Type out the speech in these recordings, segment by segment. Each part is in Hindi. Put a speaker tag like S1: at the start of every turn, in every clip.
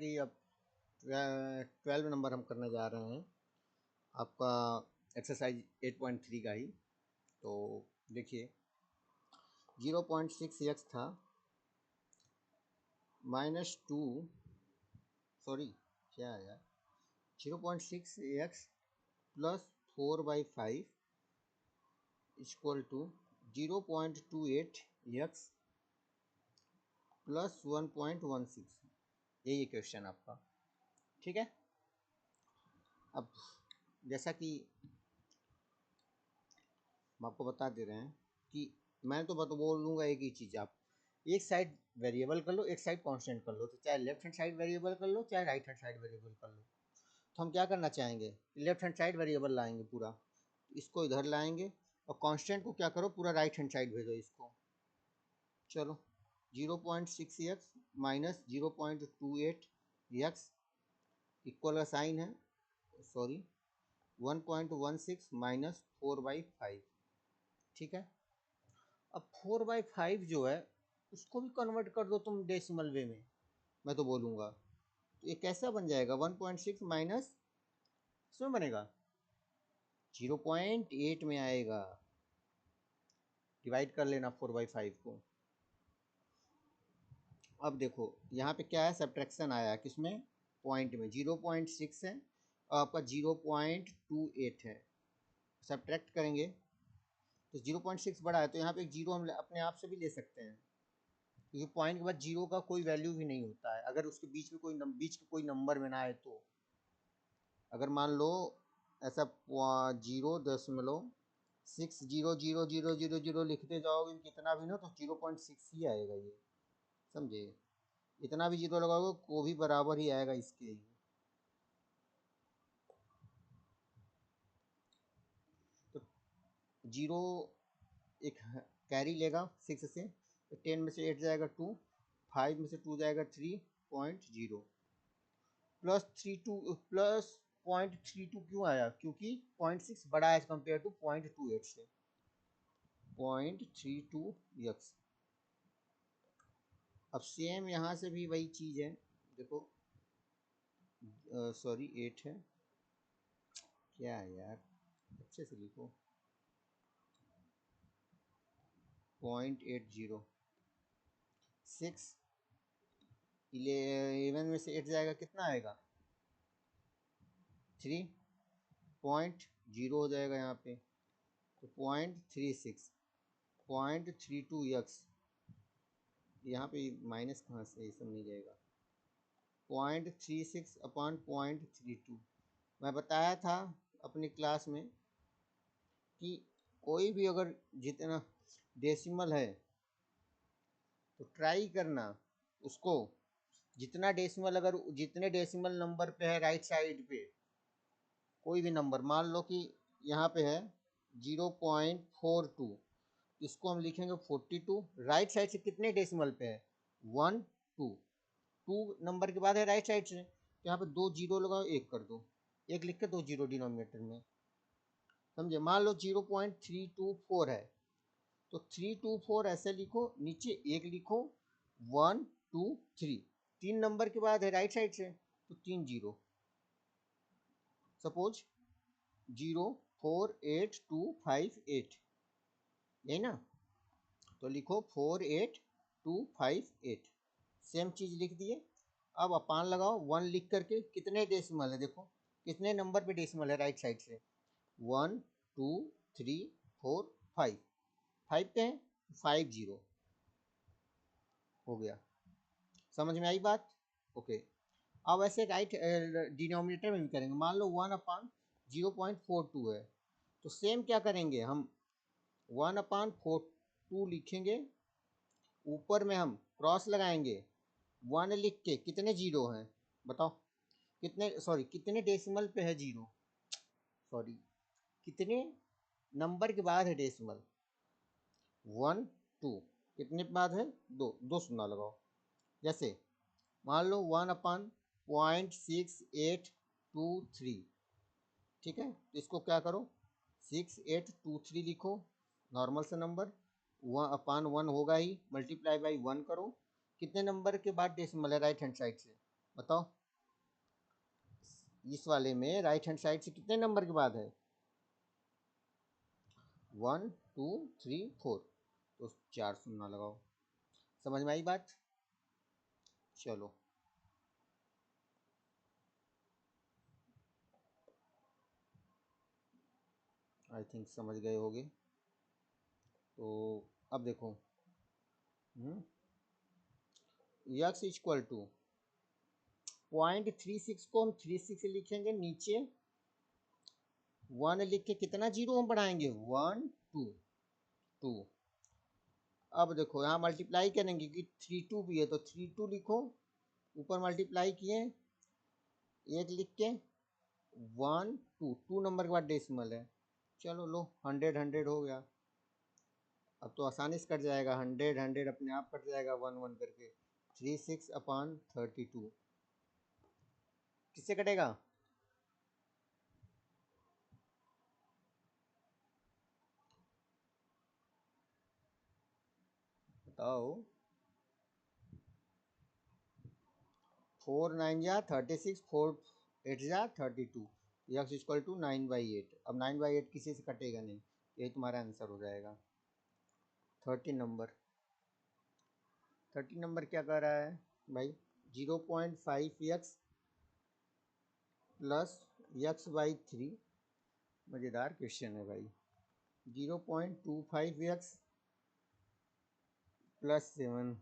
S1: कि अब 12 नंबर हम करने जा रहे हैं आपका एक्सरसाइज 8.3 का ही। तो देखिए 0.6x था -2 सॉरी क्या है यार 0.6x plus 4/5 equal to 0.28x plus 1.16। यही क्वेश्चन आपका, ठीक है। अब जैसा कि हम आपको बता दे रहे हैं कि मैं तो बोल दूंगा एक ही चीज़, आप एक साइड वेरिएबल कर लो, एक साइड कांस्टेंट कर लो। तो चाहे लेफ्ट हैंड साइड वेरिएबल कर लो, चाहे राइट हैंड साइड वेरिएबल कर लो। तो हम क्या करना चाहेंगे, लेफ्ट हैंड साइड वेरिएबल लाएंगे पूरा, इसको इधर लाएंगे और कांस्टेंट को क्या करो पूरा राइट हैंड साइड भेजो इसको। चलो 0.6x माइनस 0.28x इक्वल का साइन है, सॉरी 1.16 माइनस 4/5, ठीक है। अब 4/5 जो है उसको भी कन्वर्ट कर दो तुम डेसिमल वे में, मैं तो बोलूँगा। तो ये कैसा बन जाएगा 1.6 माइनस, इसमें बनेगा 0.8 में आएगा। डिवाइड कर लेना 4/5 को। अब देखो यहाँ पे क्या है, सब्ट्रैक्शन आया किसमें, पॉइंट में। 0.6 है और आपका 0.28 है। सब्ट्रैक्ट करेंगे तो 0.6 बड़ा है, तो यहाँ पे एक जीरो हम अपने आप से भी ले सकते हैं, क्योंकि पॉइंट के बाद जीरो का कोई वैल्यू भी नहीं होता है अगर उसके बीच में कोई नंबर में ना आए। तो अगर मान लो ऐसा 0.600000 लिखते जाओगे कितना भी ना, तो 0.6 ही आएगा ये, समझे। इतना भी जीरो लगाओगे वो भी बराबर ही आएगा इसके ही। तो जीरो एक कैरी लेगा 6 से, तो 10 में से 8 जाएगा 2, 5 में से 2 जाएगा 3.0 प्लस 0.32 क्यों आया, क्योंकि 0.6 बड़ा है एज कम्पेयर टू 0.28 से, 0.32x। अब सेम यहाँ से भी वही चीज़ है, देखो सॉरी 8 है, क्या है यार अच्छे से लिखो 0.80 6 11 में से 8 जाएगा कितना आएगा 3.0 हो जाएगा यहाँ पे, तो 0.36 0.32x, यहाँ पे माइनस कहाँ से, ये सब नहीं जाएगा। 0.36 अपॉन 0.32। मैं बताया था अपनी क्लास में कि कोई भी अगर जितना डेसिमल है तो ट्राई करना उसको, जितना डेसिमल अगर जितने डेसिमल नंबर पे है राइट साइड पे कोई भी नंबर, मान लो कि यहाँ पे है 0.42, इसको हम लिखेंगे 42। राइट साइड से कितने डेसिमल पे है 1 2, 2 नंबर के बाद है राइट साइड से, तो यहाँ पे 2 जीरो लगाओ, एक कर दो, एक लिख के 2 जीरो डिनोमिनेटर में, समझे। मान लो 0.324 है, तो 324 ऐसे लिखो, नीचे एक लिखो 1 2 3, 3 नंबर के बाद है राइट साइड से, तो 3 जीरो, सपोज 0.48258, यही ना, तो लिखो 48258, सेम चीज़ लिख दिए। अब अपान लगाओ 1 लिख करके, कितने डेसिमल है देखो, कितने नंबर पे डेसिमल है राइट साइड से 1 2 3 4 5, 5 पे है 50 हो गया। समझ में आई बात, ओके। अब ऐसे राइट डिनोमिनेटर में भी करेंगे, मान लो 1/0.42 है, तो सेम क्या करेंगे हम 1/42 लिखेंगे, ऊपर में हम क्रॉस लगाएंगे, 1 लिख के कितने जीरो हैं बताओ, कितने डेसिमल पे है जीरो, सॉरी कितने नंबर के बाद है डेसिमल 1 2, कितने के बाद है 2, 2 शून्य लगाओ। जैसे मान लो 1/0.6823, ठीक है, तो इसको क्या करो 6823 लिखो, नॉर्मल सा नंबर 1/1 होगा ही, मल्टीप्लाई बाई 1 करो, कितने नंबर के बाद डेसिमल है राइट हैंड साइड से बताओ, इस वाले में राइट हैंड साइड से कितने नंबर के बाद है? 1 2 3 4, तो 4 शून्य लगाओ। समझ में आई बात? चलो, आई थिंक समझ गए होगे। तो अब देखो, x इक्वल टू 0.36 को हम 36 लिखेंगे, नीचे 1 लिख के कितना जीरो हम बढ़ाएंगे? 1 2 2। अब देखो यहाँ मल्टीप्लाई करेंगे कि 3 2 भी है तो 3 2 लिखो, ऊपर मल्टीप्लाई किए, एक लिख के 1 2 2 नंबर के बाद डेसिमल है। चलो लो, 100 100 हो गया। अब तो आसानी से कट जाएगा, 100 100 अपने आप कट जाएगा 1 1 करके। 36/32 किससे कटेगा? बताओ। 4 9 जा 36, 4 8 जा 32, x इक्वल टू 9/8। अब 9/8 किसी से कटेगा नहीं, यही तुम्हारा आंसर हो जाएगा। 30 नंबर क्या कर रहा है भाई? 0.5x plus x/3। मज़ेदार क्वेश्चन है भाई। 0.25x plus 7।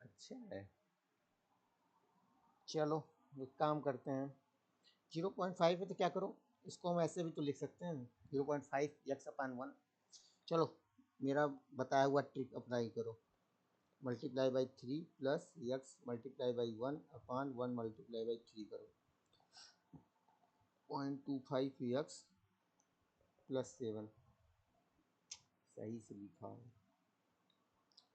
S1: अच्छा है। चलो एक काम करते हैं, 0.5 है तो क्या करो, इसको हम ऐसे भी तो लिख सकते हैं, 0.5x/1। चलो मेरा बताया हुआ ट्रिक अप्लाई करो, multiply by 3 plus x multiply by 1/1 multiply by 3 करो, 0.25x प्लस 7। सही से लिखा है।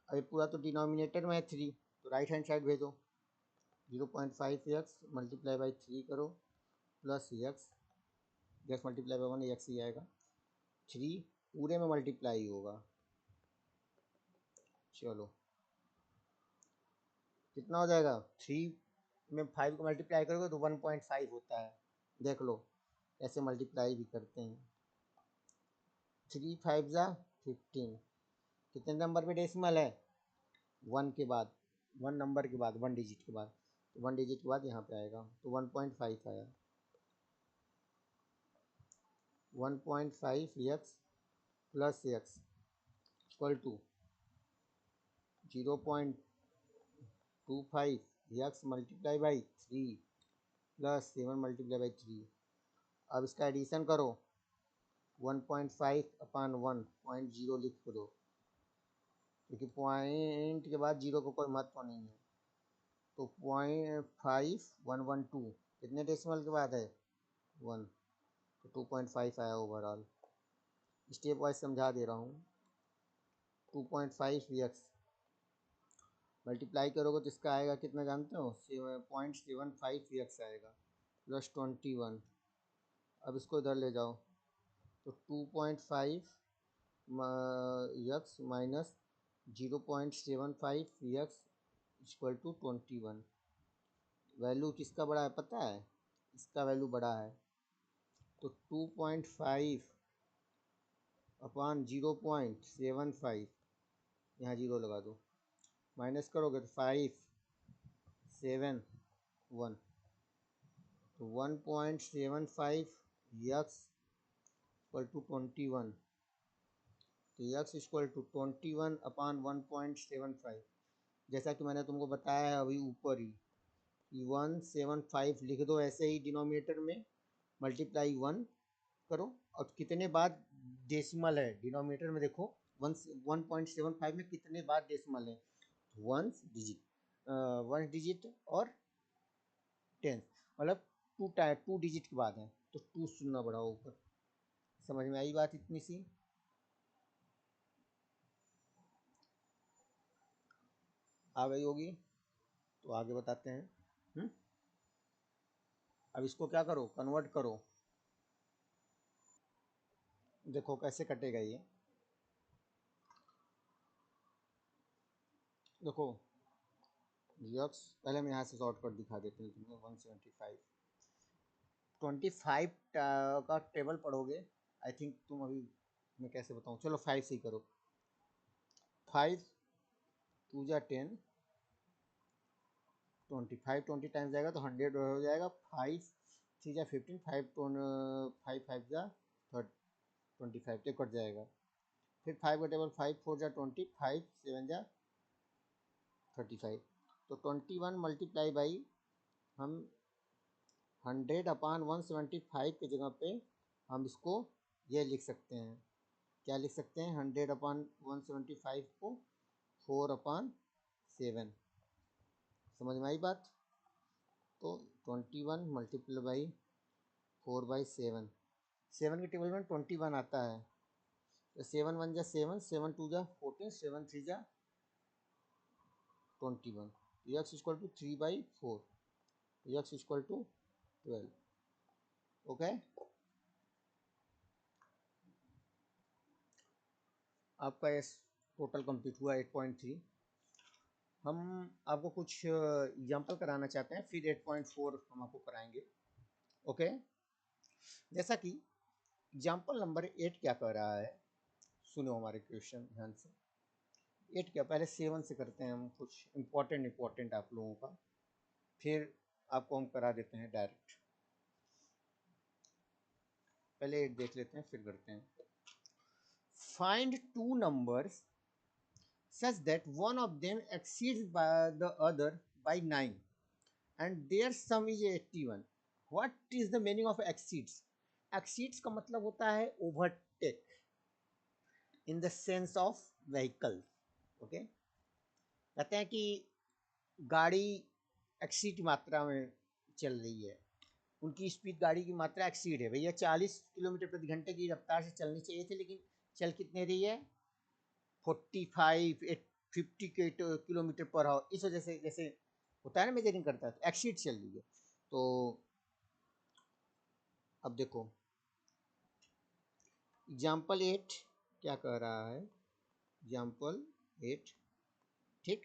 S1: अभी पूरा तो डिनोमिनेटर में है 3, तो राइट हैंड साइड भेजो। 0.5x मल्टीप्लाई बाई 3 करो plus x multiply by 1 x ही आएगा, 3 पूरे में मल्टीप्लाई होगा। चलो कितना हो जाएगा? 3 में 5 को मल्टीप्लाई करोगे तो 1.5 होता है। देख लो ऐसे मल्टीप्लाई भी करते हैं। 3 5 जा 15। कितने नंबर पे डेसिमल है? 1 के बाद, 1 नंबर के बाद, 1 डिजिट के बाद, तो 1 डिजिट के बाद यहाँ पे आएगा, तो 1.5 आया। 1.5x plus x equal to 0.25x multiply by 3 plus 7 multiply by 3। अब इसका एडिशन करो, 1.5/1 0.0 लिख दो, क्योंकि पॉइंट के बाद जीरो का कोई महत्व नहीं है। तो 0.5112 कितने डेसिमल के बाद है? 1, तो 2.5 आया ओवरऑल। स्टेप वाइज समझा दे रहा हूँ। 2.5x मल्टीप्लाई करोगे तो इसका आएगा कितना जानते हो? 0.75x आएगा प्लस 21। अब इसको इधर ले जाओ, तो 2.5 x minus 0.75x equal to 21। Value किसका बड़ा है पता है? इसका वैल्यू बड़ा है, तो 2.5/0.75, यहाँ जीरो लगा दो, माइनस करोगे तो 5 7 1, तो 1.75 x इक्वल टू 21, तो x इक्वल टू 21/1.75। जैसा कि मैंने तुमको बताया है अभी ऊपर ही, 175 लिख दो ऐसे ही डिनोमिनेटर में, मल्टीप्लाई 1 करो, और कितने बाद डेसिमल है डिनोमिनेटर में देखो, 1.75 में कितने बाद डेसिमल है? वन डिजिट, 1 डिजिट और 10, मतलब 2 डिजिट के बाद है, तो 2 शून्य बढ़ाओ ऊपर। समझ में आई बात इतनी सी? आ गई होगी, तो आगे बताते हैं। अब इसको क्या करो, कन्वर्ट करो। देखो कैसे कटेगा ये, देखो यक्स पहले हम यहाँ से शॉर्ट कट दिखा देते हैं तुम्हें 175 25 का टेबल पढ़ोगे आई थिंक तुम अभी मैं कैसे बताऊँ, चलो 5 से ही करो। 5 2 जा 10, 25 20 टाइम्स जाएगा तो 100 हो जाएगा। 5 3 जा 15, 5 5 जा 25 तो कट जाएगा। फिर 5 का टेबल 5 4 जा 20, 5 7 जा 35, तो 21 मल्टीप्लाई बाई हम 100 अपान 175 की जगह पे हम इसको ये लिख सकते हैं, क्या लिख सकते हैं, 100 अपान 175 को 4 अपान 7। समझ में आई बात? तो 21 मल्टीप्लाई बाई 4/7, 7 के टेबल में 21 आता है, तो 7 1 जा 7, 7 2 जा 14, 7 3 जा 21, x equal to 3/4, x equal to 12। Okay, आपका ये टोटल कंप्लीट हुआ 8.3। हम आपको कुछ एग्जाम्पल कराना चाहते हैं, फिर 8.4 हम आपको कराएंगे। ओके, जैसा कि एग्जाम्पल नंबर 8 क्या कर रहा है, सुनो हमारे क्वेश्चन ध्यान से। 8 क्या, पहले 7 से करते हैं हम कुछ इम्पोर्टेंट आप लोगों का, फिर आपको हम करा देते हैं डायरेक्ट। पहले 8 देख लेते हैं फिर करते हैं। Find two numbers such that one of them exceeds by the other by 9 and their sum is 81. What is the meaning of exceeds? Exceeds का मतलब होता है overtake in the sense of vehicle. Okay, कहते हैं कि गाड़ी एक्सीड मात्रा में चल रही है, उनकी स्पीड, गाड़ी की मात्रा एक्सीड है। भैया 40 किलोमीटर प्रति घंटे की रफ्तार से चलनी चाहिए थी, लेकिन चल कितने रही है, 45 50 किलोमीटर पर आवर। इस वजह से जैसे होता है ना, मेजरिंग करता है तो एक्सीड चल रही है। तो अब देखो एग्जाम्पल 8 क्या कह रहा है, एग्जाम्पल 8, ठीक,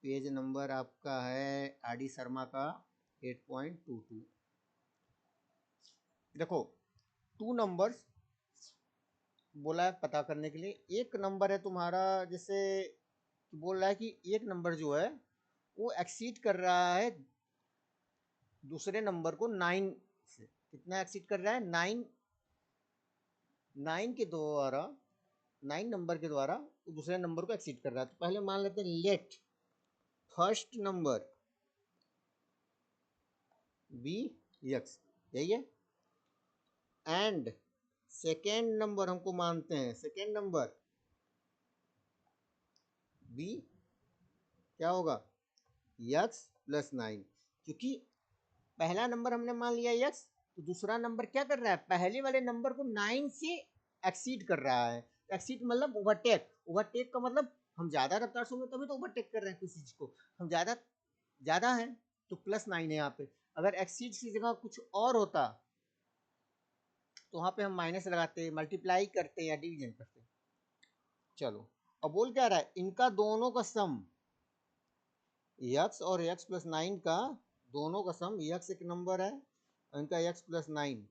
S1: पेज नंबर आपका है आर डी शर्मा का 8.22। देखो टू नंबर्स बोला है पता करने के लिए। एक नंबर है तुम्हारा, जैसे बोल रहा है कि एक नंबर जो है वो एक्सीड कर रहा है दूसरे नंबर को 9 से। कितना एक्सीड कर रहा है, 9 9 के द्वारा, 9 नंबर के द्वारा वो दूसरे नंबर को एक्सीड कर रहा है। तो पहले मान लेते हैं let first number be x, यही है, एंड सेकेंड नंबर हमको मानते हैं, सेकेंड नंबर बी क्या होगा, एक्स प्लस 9। क्योंकि पहला नंबर हमने मान लिया एक्स, तो दूसरा नंबर क्या कर रहा है, पहले वाले नंबर को 9 से एक्सीड कर रहा है। एक्सीड मतलब ओवरटेक, ओवरटेक का मतलब हम ज्यादा रफ्तार से तभी तो ओवरटेक कर रहे हैं किसी चीज को, हम ज्यादा है तो +9 है यहाँ पे। अगर एक्सीड की जगह कुछ और होता तो वहां पे हम माइनस लगाते, मल्टीप्लाई करते या डिवीजन करते। चलो अब बोल क्या रहा है, इनका दोनों का सम, x और x प्लस 9 का दोनों का सम, x एक नंबर है और इनका x प्लस 9,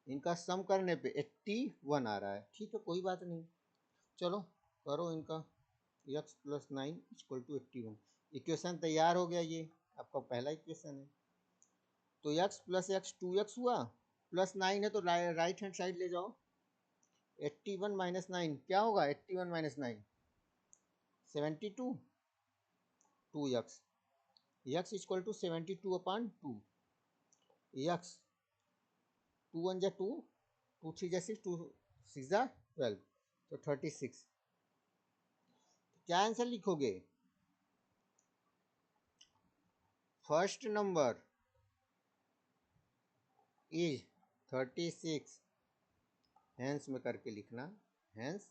S1: इनका सम करने पे 81 आ रहा है। ठीक है, कोई बात नहीं, चलो करो इनका, x plus 9 equal to 81। Equation तैयार हो गया, ये आपका पहला इक्वेशन है। तो x प्लस एक्स 2x हुआ, प्लस 9 है तो राइट हैंड साइड ले जाओ। 81 माइनस 9 क्या होगा, 81 minus 9 72, 2x, x equal to 72 upon 2, x 2 1 जा 2, 2 3 जा 6, 2 6 जा 12, तो 36। क्या आंसर लिखोगे, फर्स्ट नंबर इज 36, हैंस में करके लिखना, hence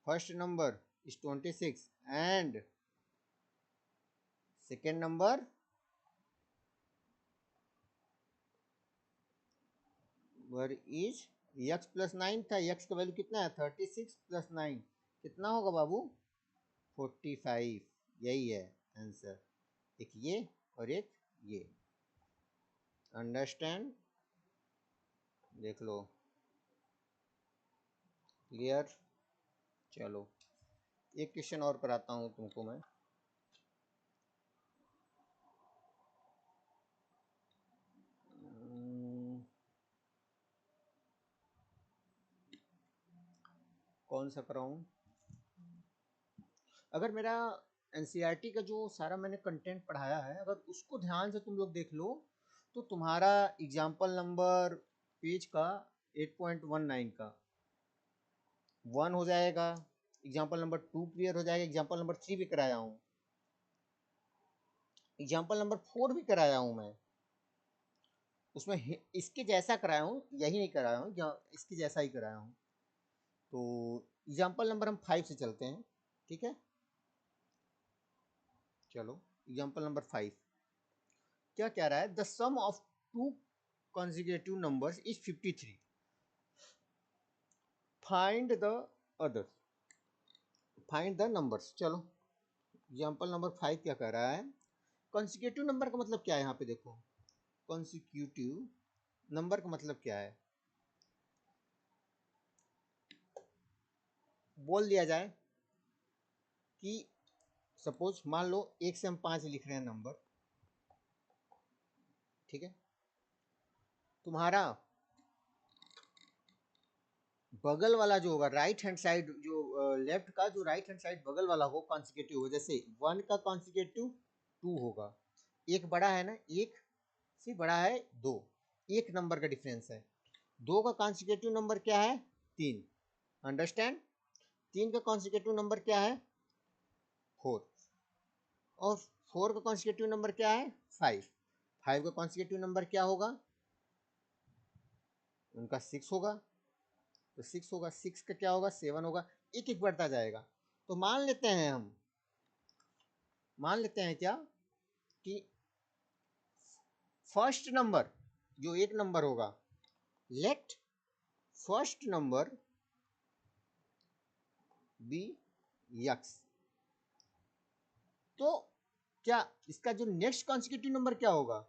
S1: first number is 26 and second number is x plus 9 था, x का वैल्यू कितना है 36 प्लस 9 कितना होगा बाबू 45, यही है आंसर, एक ये और एक ये। अंडरस्टैंड, देख लो, क्लियर। चलो एक क्वेश्चन और कराता हूँ तुमको मैं। कौन सा कराऊँ? अगर मेरा एनसीईआरटी का जो सारा मैंने कंटेंट पढ़ाया है, अगर उसको ध्यान से तुम लोग देख लो तो तुम्हारा एग्जाम्पल नंबर पेज का 8.19 का 1 हो जाएगा, एग्जाम्पल नंबर 2 क्लियर हो जाएगा, एग्जाम्पल नंबर 3 भी कराया हूँ, एग्जाम्पल नंबर 4 भी कराया हूँ मैं। उसमें इसके जैसा कराया हूँ, यही नहीं कराया हूँ, इसके जैसा ही कराया हूँ। तो एग्जाम्पल नंबर हम 5 से चलते हैं, ठीक है। चलो एग्जाम्पल नंबर 5 क्या कह रहा है? The sum of two consecutive numbers is 53, find the others, find the numbers। चलो एग्जाम्पल नंबर 5 क्या कह रहा है? कॉन्सिक्यूटिव नंबर का मतलब क्या है? यहाँ पे देखो, कॉन्सिक्यूटिव नंबर का मतलब क्या है? बोल दिया जाए कि सपोज मान लो 1 से हम 5 लिख रहे हैं नंबर, ठीक है। तुम्हारा बगल वाला जो होगा, राइट हैंड साइड जो लेफ्ट का जो राइट हैंड साइड बगल वाला हो कॉन्सिक्यूटिव हो, जैसे 1 का कॉन्सिक्यूटिव 2 होगा, एक बड़ा है ना, एक से बड़ा है 2, एक नंबर का डिफरेंस है। 2 का कॉन्सिक्यूटिव नंबर क्या है? 3। अंडरस्टैंड? 3 का कॉन्सिक्यूटिव नंबर क्या है? 4। और 4 का कॉन्सिक्यूटिव नंबर क्या है? 5। 5 का कॉन्सिक्यूटिव नंबर क्या होगा? उनका 6 होगा, तो 6 होगा, 6 का क्या होगा? 7 होगा, एक एक बढ़ता जाएगा। तो मान लेते हैं हम, मान लेते हैं क्या कि फर्स्ट नंबर जो एक नंबर होगा, let first number be x. तो क्या इसका जो नेक्स्ट कॉन्सिक्यूटिव नंबर क्या होगा?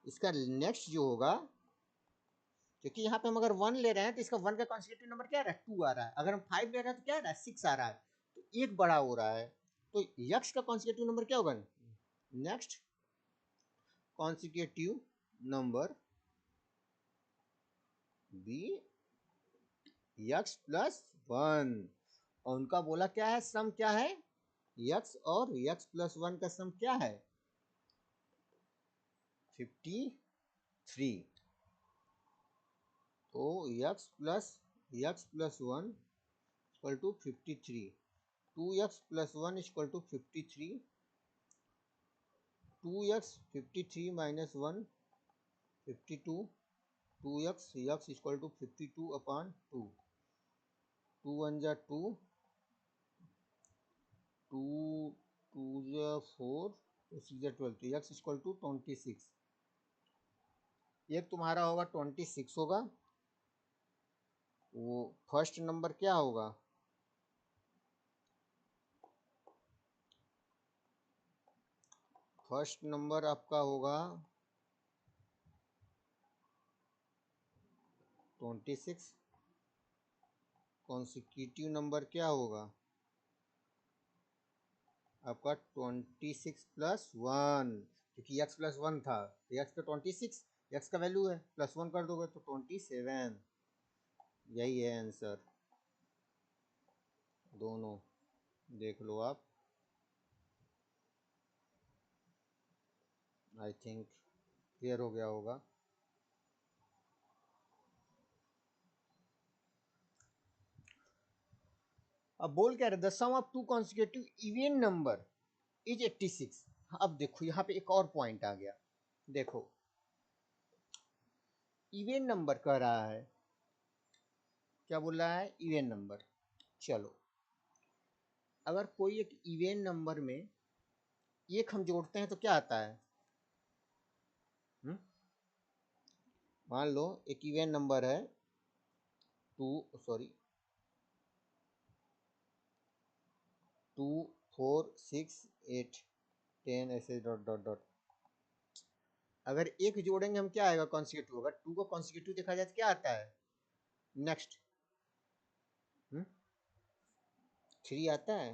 S1: इसका नेक्स्ट जो होगा, क्योंकि यहाँ पे हम अगर 1 ले रहे हैं तो इसका 1 का कॉन्सिक्यूटिव नंबर क्या आ रहा है? 2 आ रहा है। अगर हम 5 ले रहे हैं तो क्या आ रहा है? 6 आ रहा है। तो एक बड़ा हो रहा है, तो यक्स का कॉन्सिक्यूटिव नंबर क्या होगा? Next consecutive number be x plus 1। और उनका बोला क्या है? सम क्या है? यक्स और यक्स प्लस 1 का सम क्या है? 53। तो x plus 1 equal to 53। 2x plus 1 equal to 53। 2x 53 minus 1 52। 2x x equal to 52 upon 2। 2 1 जा 2, 2 2 जा 4, 6 जा 12, तो x इक्वल टू 26। ये तुम्हारा होगा 26 होगा। वो फर्स्ट नंबर क्या होगा? फर्स्ट नंबर आपका होगा 26। कॉन्सिक्यूटिव नंबर क्या होगा आपका? 26 प्लस 1, क्योंकि x प्लस 1 था तो x का 26, x का वैल्यू है, प्लस 1 कर दोगे तो 27। यही है आंसर, दोनों देख लो आप। आई थिंक क्लियर हो गया होगा। अब बोल क्या रहे? The sum of two consecutive even number is 86। अब देखो यहाँ पे एक और पॉइंट आ गया। देखो इवन नंबर कह रहा है, क्या बोल रहा है? Even number. चलो अगर कोई एक इवन नंबर में एक हम जोड़ते हैं तो क्या आता है? मान लो एक इवन नंबर है 2 4 6 8 10 ऐसे डॉट डॉट डॉट। अगर एक जोड़ेंगे हम क्या आएगा कॉन्सिक्यूटिव, अगर 2 को कॉन्सिक्यूटिव देखा जाए तो क्या आता है नेक्स्ट 3 आता है,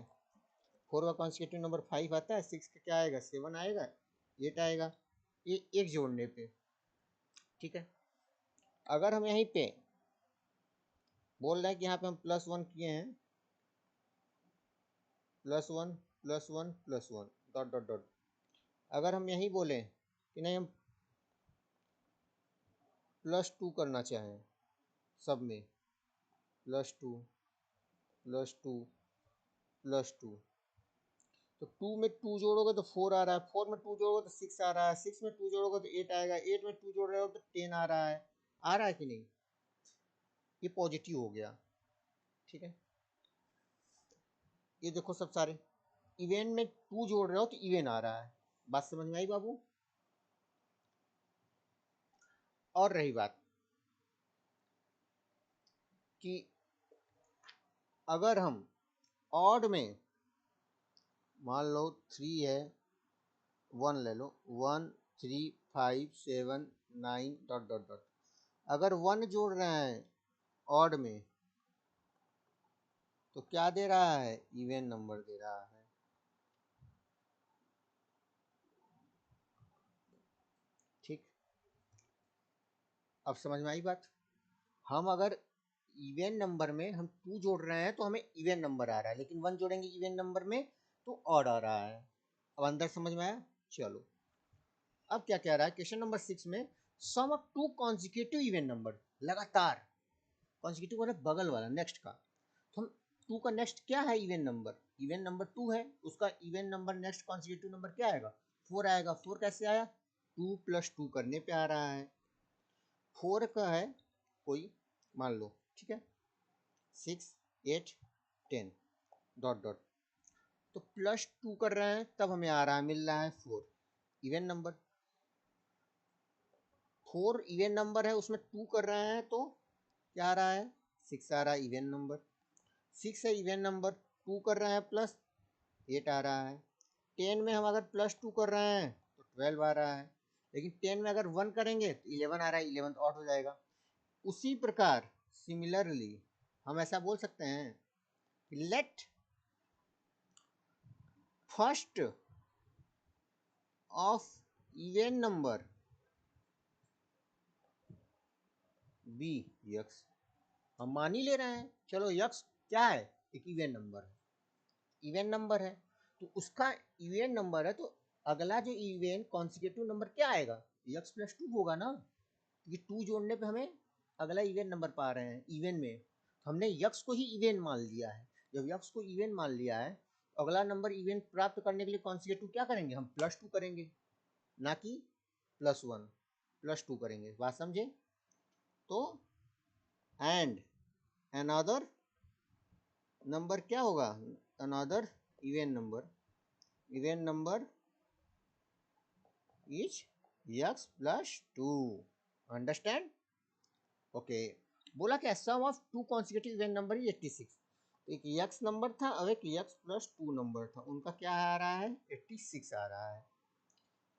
S1: 4 का कॉन्सिक्यूटिव नंबर 5 आता है, 6 का क्या आएगा 7 आएगा, 8 आएगा, ये एक जोड़ने पे। ठीक है, अगर हम यहीं पे बोल रहे हैं कि यहाँ पे हम +1 किए हैं, +1 +1 +1 डॉट डॉट डॉट, अगर हम यही बोलें कि नहीं हम +2 करना चाहें सब में, +2 +2 +2, तो 2 में 2 जोड़ोगे तो 4 आ रहा है, 4 में 2 जोड़ोगे तो 6 आ रहा है, 6 में 2 जोड़ोगे तो 8 आएगा, 8 में 2 जोड़ रहे हो तो 10 आ रहा है कि नहीं, ये पॉजिटिव हो गया। ठीक है, ये देखो सब सारे इवेन में 2 जोड़ रहे हो तो इवेन आ रहा है, बात समझ में आई बाबू। और रही बात कि अगर हम ऑड में मान लो 3 है, 1 ले लो, 1 3 5 7 9 डॉट डॉट डॉट, अगर 1 जोड़ रहे हैं ऑड में तो क्या दे रहा है, इवन नंबर दे रहा है। ठीक, अब समझ में आई बात। हम अगर इवन नंबर में हम 2 जोड़ रहे हैं तो हमें इवन नंबर आ रहा है, लेकिन 1 जोड़ेंगे इवन नंबर में तो ऑड आ रहा है। अब अंदर समझ में आया। चलो अब क्या कह रहा है क्वेश्चन नंबर 6 में, सम ऑफ 2 कॉन्जिक्यूटिव इवन नंबर, लगातार कॉन्जिक्यूटिव मतलब बगल वाला नेक्स्ट का, तो हम 2 का नेक्स्ट क्या है इवन नंबर 2 है, उसका even number next consecutive number क्या आएगा 4 आएगा। 4 कैसे आया, 2 + 2 करने पे आ रहा है, 4 का है कोई मान लो, ठीक है 6 8 10 डॉट डॉट, तो +2 कर रहे हैं तब हमें आ रहा है मिल रहा है 4 इवन नंबर, 4 इवन नंबर है उसमें 2 कर रहे हैं तो क्या आ रहा है 6 आ रहा है इवन नंबर, 6 है इवन नंबर, 2 कर रहे हैं प्लस 8 आ रहा है, 10 में हम अगर +2 कर रहे हैं तो 12 आ रहा है, लेकिन 10 में अगर 1 करेंगे तो 11 आ रहा है, 11 तो आउट हो जाएगा। उसी प्रकार सिमिलरली हम ऐसा बोल सकते हैं कि let first of even number be x, हम मान ही ले रहे हैं चलो यक्स क्या है एक इवन नंबर है, इवन नंबर है तो उसका इवन नंबर है, तो अगला जो इवन कॉन्सिक्यूटिव नंबर क्या आएगा यक्स +2 होगा ना, क्योंकि 2 जोड़ने पे हमें अगला इवन नंबर पा रहे हैं इवन में, तो हमने यक्स को ही इवन मान लिया है। जब यक्स को इवन मान लिया है तो अगला नंबर इवन प्राप्त करने के लिए कॉन्सिक्यूटिव क्या करेंगे हम +2 करेंगे, ना कि +1, +2 करेंगे, बात समझे। तो एंड अनदर नंबर क्या होगा, another even number is x +2, understand. Okay, बोला क्या sum of 2 consecutive even number is 86, तो एक यक्स नंबर था और एक यक्स +2 नंबर था, उनका क्या आ रहा है 86 आ रहा है।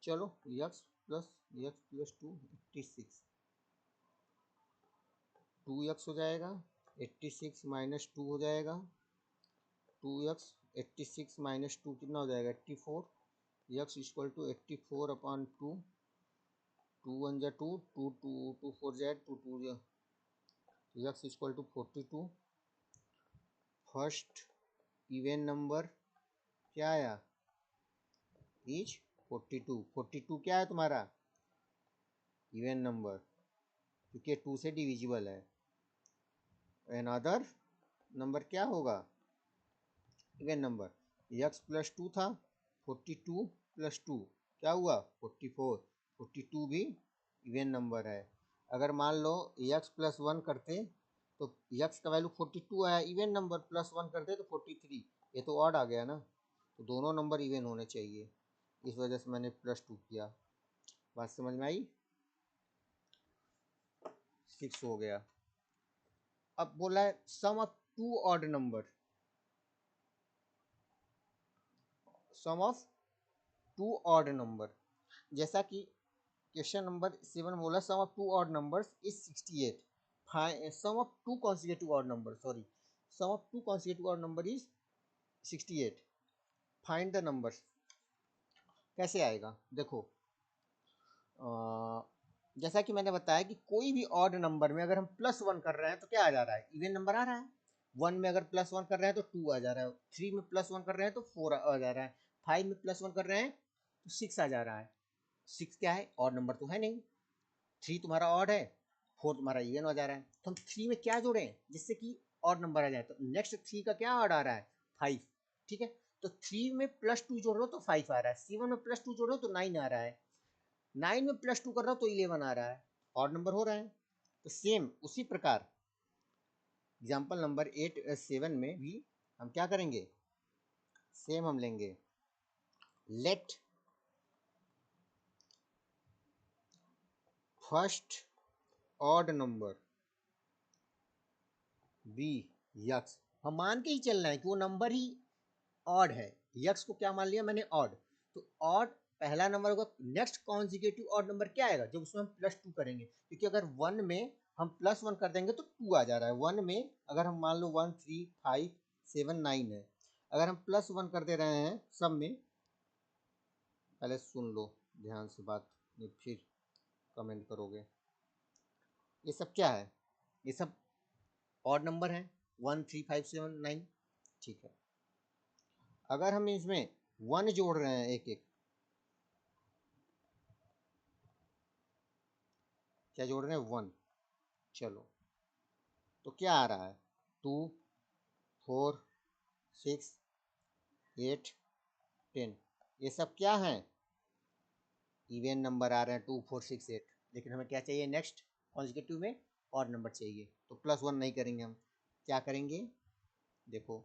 S1: चलो यक्स +2 86, 2x हो जाएगा, 86 - 2 हो जाएगा, 2x 86 - 2 कितना हो जाएगा 84, x = 84/2, 2 1 जा 2, 2 2 2 4 जा 2 2 जा, x = 42। फर्स्ट इवन नंबर क्या आया इज 42, 42 क्या है तुम्हारा इवन नंबर, क्योंकि 2 से डिविजिबल है। अनदर नंबर क्या होगा इवन नंबर, x +2 था, 42 + 2 क्या हुआ 44, 42 भी इवन नंबर है। अगर मान लो x +1 करते तो x का वैल्यू 42 आया, इवन नंबर +1 करते तो 43, ये तो ऑड आ गया ना, तो दोनों नंबर इवन होने चाहिए, इस वजह से मैंने +2 किया, बात समझ में आई। 6 हो गया। अब बोला है sum of 2 odd number, sum of two odd number. जैसा कि क्वेश्चन नंबर 7 बोला sum of two odd numbers is 68, sum of two consecutive odd number, sorry, sum of two consecutive odd number is 68, find the numbers. कैसे आएगा देखो, जैसा कि मैंने बताया कि कोई भी ऑड नंबर में अगर हम +1 कर रहे हैं तो क्या आ जा रहा है, इवन नंबर आ रहा है। 1 में अगर +1 कर रहे हैं तो 2 आ जा रहा है, 3 में +1 कर रहे हैं तो 4 आ जा रहा है, 5 में +1 कर रहे हैं तो 6 आ जा रहा है। 6 क्या है, ऑड नंबर तो है नहीं, 3 तुम्हारा ऑड है, 4 तुम्हारा इवन हो जा रहा है। तो हम 3 में क्या जोड़ें जिससे कि ऑड नंबर आ जाए, तो नेक्स्ट 3 का क्या ऑड आ रहा है, 5, ठीक है। तो 3 में +2 जोड़ रहे हो तो 5 आ रहा है, 7 में +2 जोड़ रहे हो तो 9 आ रहा है, 9 में +2 कर रहा हो तो 11 आ रहा है, ऑड नंबर हो रहा है। तो सेम उसी प्रकार एग्जाम्पल नंबर 7 में भी हम क्या करेंगे, सेम हम लेंगे, let first odd number be x. हम मान के ही चल रहे हैं कि वो नंबर ही ऑड है, यक्स को क्या मान लिया मैंने, ऑड। तो ऑड पहला नंबर होगा, नेक्स्ट कॉन्जिक्यूटिव ऑड नंबर क्या आएगा जब उसमें हम +2 करेंगे, क्योंकि अगर 1 में हम +1 कर देंगे तो 2 आ जा रहा है। 1 में अगर हम मान लो 1 3 5 7 9 है, अगर हम +1 कर दे रहे हैं सब में, पहले सुन लो ध्यान से बात, नहीं फिर कमेंट करोगे। ये सब क्या है, ये सब ऑड नंबर है, 1 3 5 7 9, ठीक है। अगर हम इसमें 1 जोड़ रहे हैं एक एक, क्या जोड़ रहे हैं, 1, चलो तो क्या आ रहा है, 2 4 6 8 10, ये सब क्या है, इवन नंबर आ रहे हैं 2 4 6 8, लेकिन हमें क्या चाहिए नेक्स्ट कॉन्जिक्यूटिव में, ऑड नंबर चाहिए। तो +1 नहीं करेंगे हम, क्या करेंगे देखो,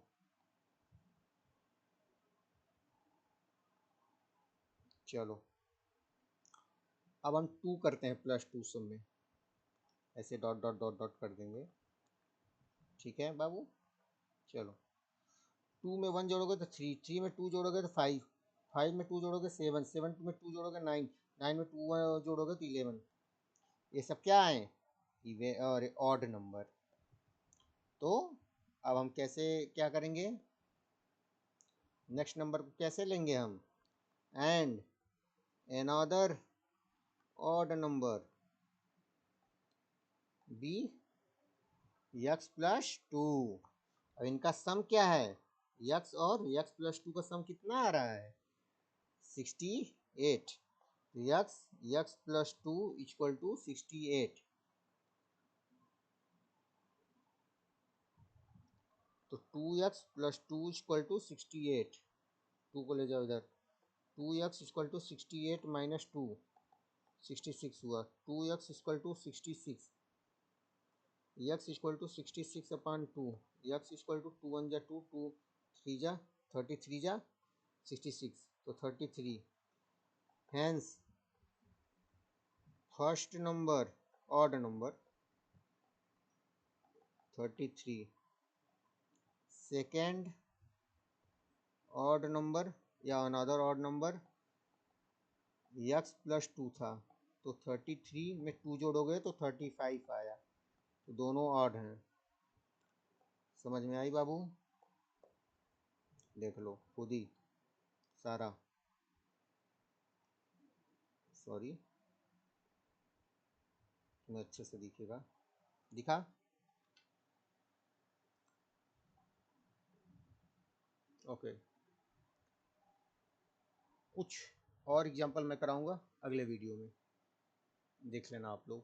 S1: चलो अब हम 2 करते हैं +2 सब में, ऐसे डॉट डॉट डॉट डॉट कर देंगे, ठीक है बाबू। चलो 2 में 1 जोड़ोगे तो 3, 3 में 2 जोड़ोगे तो 5, 5 में 2 जोड़ोगे 7, 7 में 2 जोड़ोगे 9, 9 में 2 जोड़ोगे तो 11। ये सब क्या है, इवन और ऑड नंबर। तो अब हम कैसे क्या करेंगे, नेक्स्ट नंबर को कैसे लेंगे हम, and another odd number be x+2। अब इनका सम क्या है, x और x+2 का सम कितना आ रहा है, 68। x+2 इक्वल टू 68, तो 2x+2 इक्वल टू 68, 2 को ले जाओ इधर, 2x इक्वल टू 68 माइनस 2, 66 हुआ, 2x equal to 66, x equal to 66 upon 2, x equal to 2 1 जा 2, 2 3 जा 33 जा 66, तो 33। Hence first number odd number 33, second odd number या अनदर ऑड नंबर x+2 था, तो 33 में 2 जोड़ोगे तो 35 आया, तो दोनों ऑड हैं। समझ में आई बाबू, देख लो खुद ही सारा, सॉरी तुम्हें अच्छे से दिखेगा, दिखा, ओके। कुछ और एग्जांपल मैं कराऊंगा अगले वीडियो में, देख लेना आप लोग।